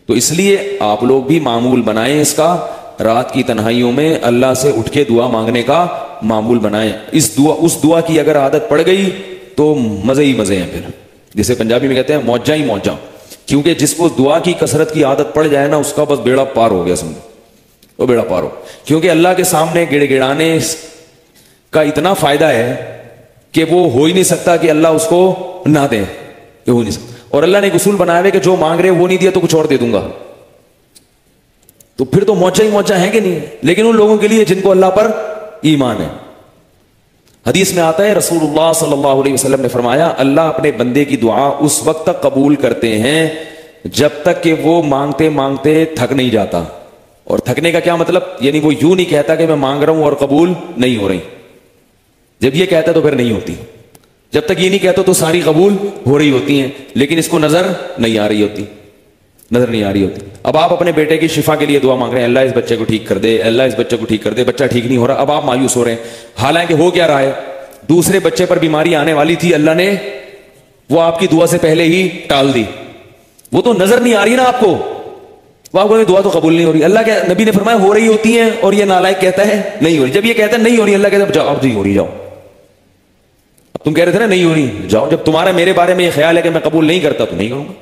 تو اس لیے آپ لوگ بھی معمول بنائیں اس کا، رات کی تنہائیوں میں اللہ سے اٹھ کے دعا مانگنے کا معمول بنائیں. اس دعا کی اگر عادت پڑ گئی تو مزے ہی مزے ہیں. پھر جسے پنجابی میں کہتے ہیں موجہ ہی موجہ، کیونکہ جس کو دعا کی کثرت کی عادت پڑ جائے نا اس کا بس بیڑا پار ہو گیا، سمجھو وہ بیڑا پار ہو. کیونکہ اللہ کے سامنے گڑ گڑانے کا اتنا فائدہ ہے کہ وہ ہو ہی نہیں سکتا کہ اللہ اس کو نہ دے، یہ ہو نہیں سکتا. اور اللہ نے ایک اصول بنایا ہے کہ جو مانگ رہے وہ نہیں دیا تو کچھ اور دے دوں گا، تو پھر تو موجہ ہی موجہ ہیں کہ نہیں. لیکن ان لوگوں کے لیے جن کو اللہ پر ایمان ہے. حدیث میں آتا ہے رسول اللہ صلی اللہ علیہ وسلم نے فرمایا اللہ اپنے بندے کی دعا اس وقت تک قبول کرتے ہیں جب تک کہ وہ مانگتے مانگتے تھک نہیں جاتا. اور تھکنے کا کیا مطلب؟ یعنی وہ یوں نہیں کہتا کہ میں مانگ رہا ہوں اور قبول نہیں ہو رہی. جب یہ کہتا تو پھر نہیں ہوتی. جب تک یہ نہیں کہتا تو ساری قبول ہو رہی ہوتی ہیں، لیکن اس کو نظر نہیں آ رہی ہوتی، نظر نہیں آ رہی ہوتی. اب آپ اپنے بیٹے کی شفا کے لیے دعا مانگ رہے ہیں، اللہ اس بچے کو ٹھیک کر دے، اللہ اس بچے کو ٹھیک کر دے، بچہ ٹھیک نہیں ہو رہا. اب آپ مایوس ہو رہے ہیں، حالانکہ ہو کیا رہا ہے؟ دوسرے بچے پر بیماری آنے والی تھی، اللہ نے وہ آپ کی دعا سے پہلے ہی ٹال دی. وہ تو نظر نہیں آ رہی نا آپ کو، وہ آپ کو دعا تو قبول نہیں ہو رہی. اللہ کے نبی نے فرمایا ہو رہی ہوتی ہیں، اور یہ نالائق کہتا ہے نہیں ہو رہی. جب یہ کہتا ہے نہیں ہو رہی، اللہ کہتا ہے جاؤ اب نہیں ہو رہی، جاؤ. اب تم کہہ رہے تھے نا نہیں ہو رہی، جاؤ. جب تمہارا میرے بارے میں یہ خیال ہے کہ میں قبول نہیں کرتا تو نہیں کروں گا.